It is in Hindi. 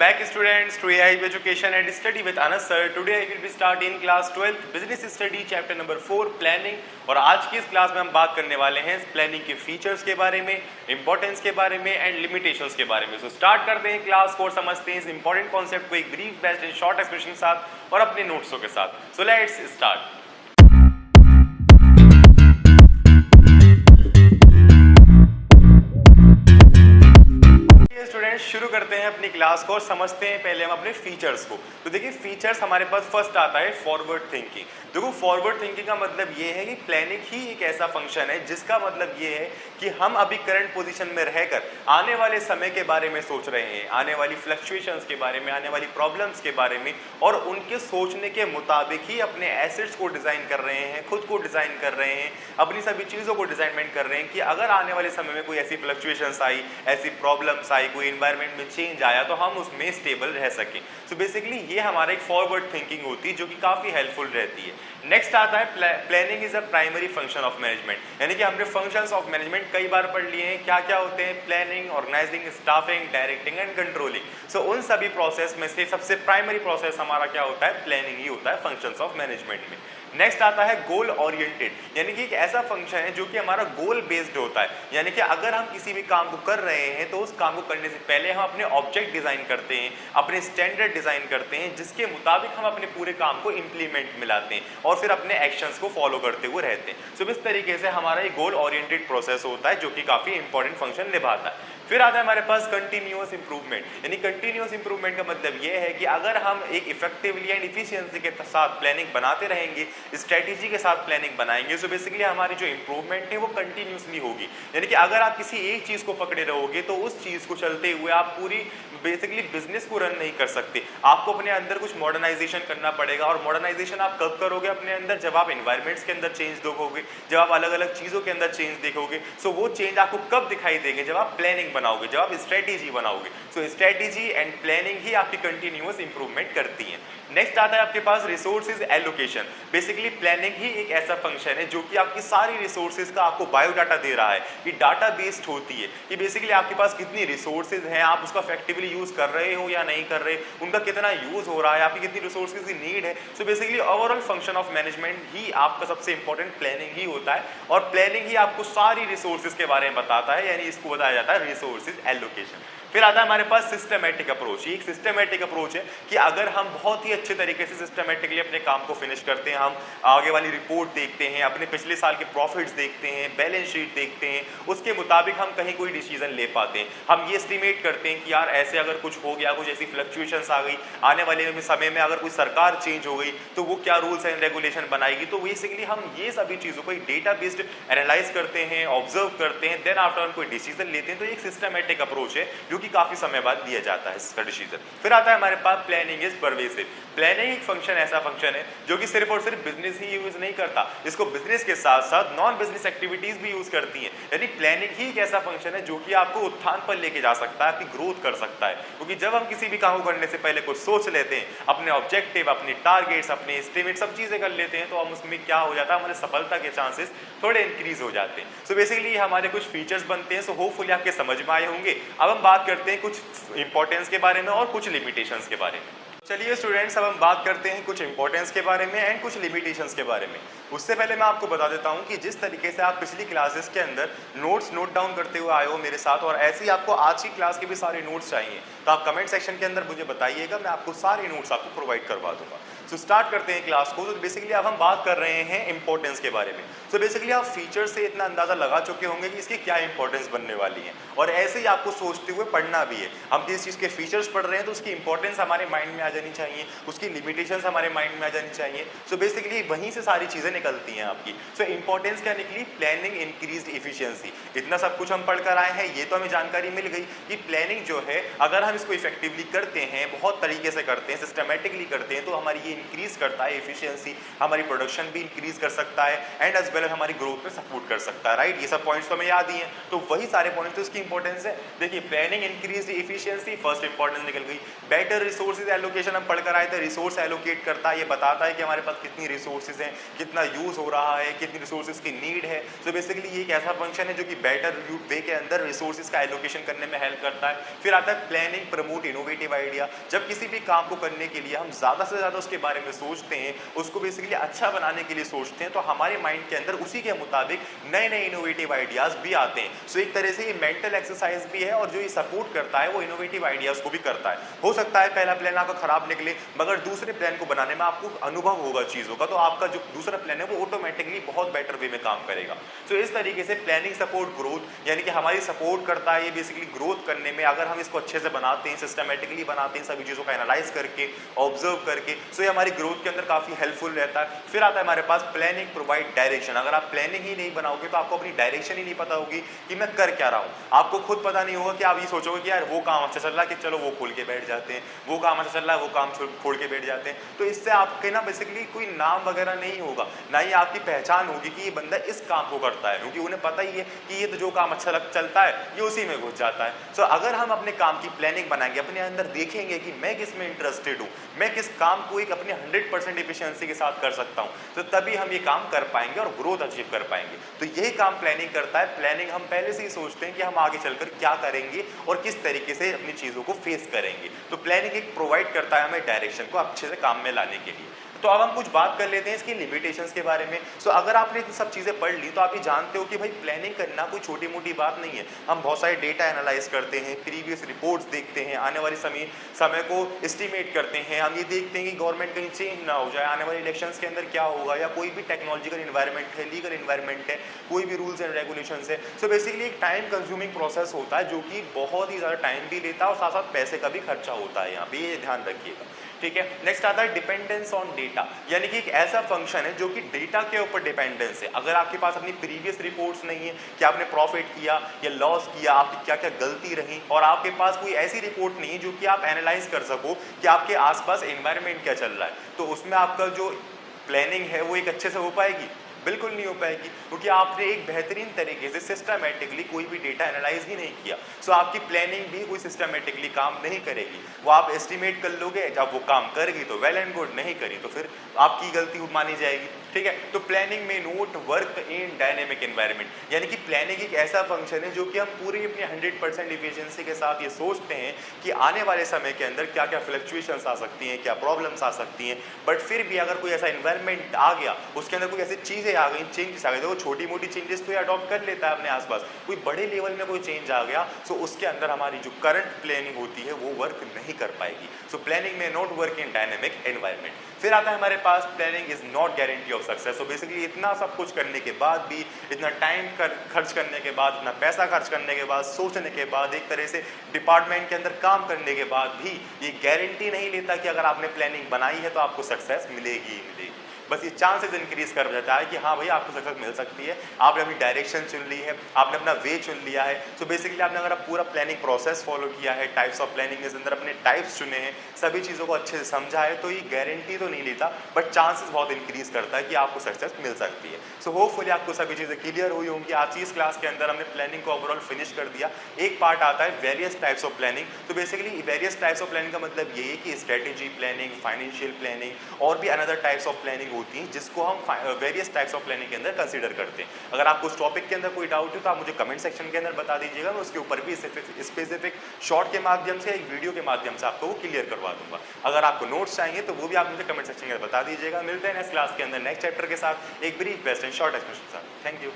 back students to AI Education and Study with Anas sir. Today I will be starting class 12th Business Study chapter number 4 Planning और आज की इस क्लास में हम बात करने वाले हैं प्लानिंग के फीचर्स के बारे में, इंपॉर्टेंस के बारे में एंड लिमिटेशंस के बारे में। सो स्टार्ट करते हैं क्लास को और समझते हैं इस इंपॉर्टेंट कॉन्सेप्ट को एक brief based and short explanation के साथ और अपने नोट्सों के साथ। So let's start. शुरू करते हैं अपनी क्लास को और समझते हैं पहले हम अपने फीचर्स को। तो देखिए फीचर्स हमारे पास फर्स्ट आता है फॉरवर्ड थिंकिंग। देखो फॉरवर्ड थिंकिंग का मतलब ये है कि प्लानिंग ही एक ऐसा फंक्शन है जिसका मतलब ये है कि हम अभी करंट पोजीशन में रहकर आने वाले समय के बारे में सोच रहे हैं, आने वाली फ्लक्चुएशंस के बारे में, आने वाली प्रॉब्लम्स के बारे में और उनके सोचने के मुताबिक ही अपने एसेट्स को डिजाइन कर रहे हैं, खुद को डिजाइन कर रहे हैं, अपनी सभी चीजों को डिजाइनमेंट कर रहे हैं कि अगर आने वाले समय में कोई ऐसी फ्लक्चुएशंस आई, ऐसी प्रॉब्लम्स आई, कोई एनवायरनमेंट में चेंज आया तो हम उसमें स्टेबल रह सकें। सो बेसिकली ये हमारा एक फॉरवर्ड थिंकिंग होती है जो कि काफी हेल्पफुल रहती है। नेक्स्ट आता है planning is a primary function of management, यानी कि हमने फंक्शंस ऑफ मैनेजमेंट कई बार पढ़ लिए हैं। क्या क्या होते हैं? Planning, organizing, staffing, directing and controlling. So उन सभी प्रोसेस में से सबसे प्राइमरी प्रोसेस हमारा क्या होता है? प्लानिंग ही होता है फंक्शंस ऑफ मैनेजमेंट में। नेक्स्ट आता है गोल ओरिएंटेड, यानी कि एक ऐसा फंक्शन है जो कि हमारा गोल बेस्ड होता है, यानी कि अगर हम किसी भी काम को कर रहे हैं तो उस काम को करने से पहले हम अपने ऑब्जेक्ट डिजाइन करते हैं, अपने स्टैंडर्ड डिजाइन करते हैं जिसके मुताबिक हम अपने पूरे काम को इंप्लीमेंट मिलाते हैं और फिर अपने एक्शंस को फॉलो करते हुए रहते हैं। सो इस तरीके से हमारा एक गोल ओरिएंटेड प्रोसेस होता है जो कि काफी इंपॉर्टेंट फंक्शन निभाता है। फिर आता है हमारे पास कंटिन्यूअस इंप्रूवमेंट, यानी कंटिन्यूअस इंप्रूवमेंट का मतलब ये है कि अगर हम एक इफेक्टिवली एंड इफिशिएंसी के साथ प्लानिंग बनाते रहेंगे, स्ट्रेटेजी के साथ प्लानिंग बनाएंगे, तो बेसिकली हमारी जो इंप्रूवमेंट है वो कंटिन्यूअसली होगी। यानी कि अगर आप किसी एक चीज को पकड़े रहोगे तो उस चीज को चलते हुए आप पूरी बेसिकली बिजनेस को रन नहीं कर सकते। आपको अपने अंदर कुछ मॉडर्नाइजेशन करना पड़ेगा और मॉडर्नाइजेशन आप कब करोगे? अपने अंदर जब आप एनवायरमेंट्स के अंदर चेंज देखोगे, जब आप अलग अलग चीजों के अंदर चेंज देखोगे। सो वो चेंज आपको कब दिखाई देंगे? जब आप प्लानिंग बनाओगे, जब आप स्ट्रेटेजी बनाओगे। सो स्ट्रेटेजी एंड प्लानिंग ही आपकी कंटिन्यूअस इंप्रूवमेंट करती है। नेक्स्ट आता है आपके पास रिसोर्सेज एलोकेशन। बेसिकली प्लानिंग ही एक ऐसा फंक्शन है जो कि आपकी सारी रिसोर्सेज का आपको बायोडाटा दे रहा है, ये डाटा बेस्ड होती है कि बेसिकली आपके पास कितनी रिसोर्सेज हैं, आप उसका इफेक्टिवली यूज कर रहे हो या नहीं कर रहे, उनका कितना यूज हो रहा है, आपकी कितनी रिसोर्सेज की नीड है। So basically overall function of management ही आपका सबसे इंपॉर्टेंट प्लानिंग ही होता है और प्लानिंग ही आपको सारी रिसोर्सेज के बारे में बताता है, यानी इसको बताया जाता है रिसोर्सेज एलोकेशन। फिर आता है हमारे पास सिस्टमैटिक अप्रोच। ये एक सिस्टमैटिक अप्रोच है कि अगर हम बहुत ही अच्छे तरीके से सिस्टमैटिकली अपने काम को फिनिश करते हैं, हम आगे वाली रिपोर्ट देखते हैं, अपने पिछले साल के प्रॉफिट्स देखते हैं, बैलेंस शीट देखते हैं, उसके मुताबिक हम कहीं कोई डिसीजन ले पाते हैं। हम ये एस्टिमेट करते हैं कि यार ऐसे अगर कुछ हो गया, कुछ ऐसी फ्लक्चुएशंस आ गई, आने वाले समय में अगर कोई सरकार चेंज हो गई तो वो क्या रूल्स एंड रेगुलेशन बनाएगी। तो बेसिकली हम ये सभी चीज़ों को डेटा बेस्ड एनालाइज करते हैं, ऑब्जर्व करते हैं, देन आफ्टर हम कोई डिसीजन लेते हैं। तो एक सिस्टमैटिक अप्रोच है जो कि काफी समय बाद दिया जाता है इसका डिसीजन। फिर आता है हमारे पास प्लानिंग इज परवेसिव। प्लानिंग एक फंक्शन ऐसा फंक्शन है जो कि सिर्फ और सिर्फ बिजनेस ही यूज नहीं करता, इसको बिजनेस के साथ साथ नॉन बिजनेस एक्टिविटीज भी यूज करती हैं। यानी प्लानिंग ही एक ऐसा फंक्शन है जो कि आपको उत्थान पर लेके जा सकता है, आपकी ग्रोथ कर सकता है। क्योंकि जब हम किसी भी काम को करने से पहले कुछ सोच लेते हैं, अपने ऑब्जेक्टिव, अपने टारगेट्स, अपने एस्टिमेट सब चीजें कर लेते हैं, तो हम उसमें क्या हो जाता है, हमारे सफलता के चांसेस थोड़े इंक्रीज हो जाते हैं। सो बेसिकली हमारे कुछ फीचर्स बनते हैं। सो होपफुली आपके समझ में आए होंगे। अब हम बात करते हैं कुछ इंपॉर्टेंस के बारे में और कुछ लिमिटेशंस के बारे में। चलिए स्टूडेंट्स, अब हम बात करते हैं कुछ इंपॉर्टेंस के बारे में एंड कुछ लिमिटेशंस के बारे में। उससे पहले मैं आपको बता देता हूं कि जिस तरीके से आप पिछली क्लासेस के अंदर नोट्स नोट डाउन करते हुए आए हो मेरे साथ, और ऐसे ही आपको आज की क्लास के भी सारे नोट्स चाहिए, तो आप कमेंट सेक्शन के अंदर मुझे बताइएगा, मैं आपको सारे नोट्स आपको प्रोवाइड करवा दूंगा। सो स्टार्ट करते हैं क्लास को। तो बेसिकली अब हम बात कर रहे हैं इंपॉर्टेंस के बारे में। सो बेसिकली आप फीचर्स से इतना अंदाजा लगा चुके होंगे कि इसकी क्या इंपॉर्टेंस बनने वाली है, और ऐसे ही आपको सोचते हुए पढ़ना भी है। हम किसी चीज़ के फीचर्स पढ़ रहे हैं तो उसकी इंपॉर्टेंस हमारे माइंड में आ जानी चाहिए, उसकी लिमिटेशंस हमारे माइंड में आ जानी चाहिए। सो बेसिकली वहीं से सारी चीज़ें निकलती हैं आपकी। सो इंपॉर्टेंस क्या निकली? Planning increased efficiency. इतना सब कुछ हम पढ़कर आए हैं, ये तो हमें जानकारी मिल गई कि प्लानिंग जो है अगर हम इसको इफेक्टिवली करते हैं, बहुत तरीके से करते हैं, सिस्टमेटिकली करते हैं, तो हमारी ये इंक्रीज करता है एफिशिएंसी, हमारी प्रोडक्शन भी इंक्रीज कर सकता है एंड एज वेल हमारी ग्रोथ में सपोर्ट कर सकता है। राइट, ये सब पॉइंट्स तो हमें याद ही हैं। तो वही सारे पॉइंट्स तो इसकी इंपॉर्टेंस है। देखिए planning increase efficiency, first importance निकल गई। बेटर रिसोर्सेज एलोकेशन हम पढ़कर आए थे, रिसोर्स एलोकेट करता है, ये बताता है कि हमारे पास कितनी रिसोर्सेज हैं, कितना यूज हो रहा है, कितनी रिसोर्सेज की नीड है। सो बेसिकली ये एक ऐसा फंक्शन है जो कि बेटर वे के अंदर रिसोर्सेज का एलोकेशन करने में हेल्प करता है। फिर आता है planning planning promote innovative idea. जब किसी भी काम को करने के लिए हम ज़्यादा से ज़्यादा उसके बारे में सोचते हैं, उसको बेसिकली अच्छा बनाने के लिए सोचते हैं, तो हमारे माइंड के अंदर उसी के मुताबिक नए नए इनोवेटिव आइडियाज़ भी आते हैं। सो एक तरह से ये मेंटल एक्सरसाइज भी है, और जो ये सपोर्ट करता है वो इनोवेटिव आइडियाज़ को भी करता है। हो सकता है पहला प्लान आपका खराब निकले, मगर दूसरे प्लान को बनाने में आपको अनुभव होगा चीज़ों का, तो आपका जो दूसरा प्लान है वो ऑटोमेटिकली बहुत बेटर वे में काम करेगा। सो इस तरीके से प्लानिंग सपोर्ट ग्रोथ, यानी कि हमारी सपोर्ट करता है ये बेसिकली ग्रोथ करने में। अगर हम इसको अच्छे से बनाते हैं, सिस्टमेटिकली बनाते हैं, सभी चीज़ों का एनालाइज करके, ऑब्जर्व करके, सो ये हमारी ग्रोथ के अंदर काफ़ी हेल्पफुल रहता है। फिर आता है हमारे पास प्लानिंग प्रोवाइड डायरेक्शन। अगर आप प्लानिंग ही नहीं बनाओगे तो आपको अपनी डायरेक्शन ही नहीं पता होगी कि मैं कर क्या रहा हूँ। आपको खुद पता नहीं होगा कि आप ये सोचोगे कि यार वो काम अच्छा चल रहा है कि चलो वो खोल के बैठ जाते हैं, वो काम अच्छा चल रहा है वो काम खोल के बैठ जाते हैं। तो इससे आपके ना बेसिकली कोई नाम वगैरह नहीं होगा, ना ही आपकी पहचान होगी कि ये बंदा इस काम को करता है, क्योंकि उन्हें पता ही है कि ये तो जो काम अच्छा चलता है ये उसी में घुस जाता है। सो अगर हम अपने काम की प्लानिंग बनाएंगे, अपने अंदर देखेंगे कि मैं किस में इंटरेस्टेड हूँ, मैं किस काम को एक अपने 100% एफिशिएंसी के साथ कर सकता हूँ, तो तभी हम ये काम कर पाएंगे और ग्रोथ अचीव कर पाएंगे। तो यही काम प्लानिंग करता है। प्लानिंग हम पहले से ही सोचते हैं कि हम आगे चलकर क्या करेंगे और किस तरीके से अपनी चीज़ों को फेस करेंगे। तो प्लानिंग एक प्रोवाइड करता है हमें डायरेक्शन को अच्छे से काम में लाने के लिए। तो अब हम कुछ बात कर लेते हैं इसकी लिमिटेशंस के बारे में। सो अगर आपने सब चीज़ें पढ़ ली तो आप ये जानते हो कि भाई प्लानिंग करना कोई छोटी मोटी बात नहीं है। हम बहुत सारे डेटा एनालाइज करते हैं, प्रीवियस रिपोर्ट्स देखते हैं, आने वाले समय को एस्टिमेट करते हैं। हम ये देखते हैं कि गवर्नमेंट कहीं चेंज ना हो जाए, आने वाले इलेक्शंस के अंदर क्या होगा, या कोई भी टेक्नोलॉजिकल इन्वायरमेंट है, लीगल इन्वायरमेंट है, कोई भी रूल्स एंड रेगुलेशंस है। सो बेसिकली एक टाइम कंज्यूमिंग प्रोसेस होता है जो कि बहुत ही ज़्यादा टाइम भी लेता है और साथ साथ पैसे का भी खर्चा होता है। यहाँ पे ये ध्यान रखिएगा, ठीक है। नेक्स्ट आता है डिपेंडेंस ऑन डेटा, यानी कि एक ऐसा फंक्शन है जो कि डेटा के ऊपर डिपेंडेंस है। अगर आपके पास अपनी प्रीवियस रिपोर्ट्स नहीं है कि आपने प्रॉफिट किया या लॉस किया, आपकी क्या क्या गलती रही, और आपके पास कोई ऐसी रिपोर्ट नहीं है जो कि आप एनालाइज कर सको कि आपके आसपास एनवायरनमेंट क्या चल रहा है, तो उसमें आपका जो प्लानिंग है वो एक अच्छे से हो पाएगी? बिल्कुल नहीं हो पाएगी, क्योंकि आपने एक बेहतरीन तरीके से सिस्टमेटिकली कोई भी डेटा एनालाइज ही नहीं किया। सो आपकी प्लानिंग भी कोई सिस्टमेटिकली काम नहीं करेगी। वो आप एस्टिमेट कर लोगे, जब वो काम करेगी तो वेल एंड गुड, नहीं करी तो फिर आपकी गलती मानी जाएगी, ठीक है। तो प्लानिंग में note work in dynamic environment, यानी कि प्लानिंग एक ऐसा फंक्शन है जो कि हम पूरी अपनी 100% इफिशिएंसी के साथ ये सोचते हैं कि आने वाले समय के अंदर क्या क्या फ्लक्चुएशंस आ सकती हैं, क्या प्रॉब्लम्स आ सकती हैं, बट फिर भी अगर कोई ऐसा एनवायरनमेंट आ गया, उसके अंदर कोई ऐसी चीज़ें आ गई, चेंजेस आ गए, तो वो छोटी मोटी चेंजेस तो ये अडॉप्ट कर लेता है अपने आसपास। कोई बड़े लेवल में कोई चेंज आ गया, सो उसके अंदर हमारी जो करंट प्लानिंग होती है वो वर्क नहीं कर पाएगी। सो प्लानिंग में not work in dynamic environment. फिर आता है हमारे पास planning is not guarantee of success. So basically इतना सब कुछ करने के बाद भी, इतना टाइम खर्च करने के बाद, इतना पैसा खर्च करने के बाद, सोचने के बाद, एक तरह से डिपार्टमेंट के अंदर काम करने के बाद भी ये गारंटी नहीं लेता कि अगर आपने प्लानिंग बनाई है तो आपको सक्सेस मिलेगी ही मिलेगी। बस ये चांसेस इंक्रीज कर देता है कि हाँ भाई आपको सक्सेस मिल सकती है, आपने अपनी डायरेक्शन चुन ली है, आपने अपना वे चुन लिया है। सो बेसिकली आपने अगर पूरा प्लानिंग प्रोसेस फॉलो किया है, टाइप्स ऑफ प्लानिंग के अंदर अपने टाइप्स चुने हैं, सभी चीज़ों को अच्छे से समझा है, तो ये गारंटी तो नहीं लेता, बट चांसेस बहुत इंक्रीज करता है कि आपको सक्सेस मिल सकती है। सो होपफुली आपको सभी चीज़ें क्लियर हुई होंगी। आज की इस क्लास के अंदर हमने प्लानिंग को ओवरऑल फिनिश कर दिया। एक पार्ट आता है वेरियस टाइप्स ऑफ प्लानिंग। तो basically various types of planning का मतलब ये है कि स्ट्रेटेजी प्लानिंग, फाइनेंशियल प्लानिंग और भी अनदर टाइप्स ऑफ प्लानिंग होती हैं जिसको हम वेरियस टाइप्स ऑफ प्लानिंग के अंदर कंसीडर करते हैं। अगर आपको उस टॉपिक के अंदर कोई डाउट हो तो आप मुझे कमेंट सेक्शन के अंदर बता दीजिएगा, मैं उसके ऊपर भी स्पेसिफिक शॉर्ट के माध्यम से, एक वीडियो के माध्यम से आपको वो क्लियर करवा दूंगा। अगर आपको नोट्स चाहिए तो वो भी आप मुझे कमेंट सेक्शन के अंदर बता दीजिएगा। मिलते हैं नेक्स्ट क्लास के अंदर नेक्स्ट चैप्टर के साथ, एक brief best and short explanation के साथ। Thank you.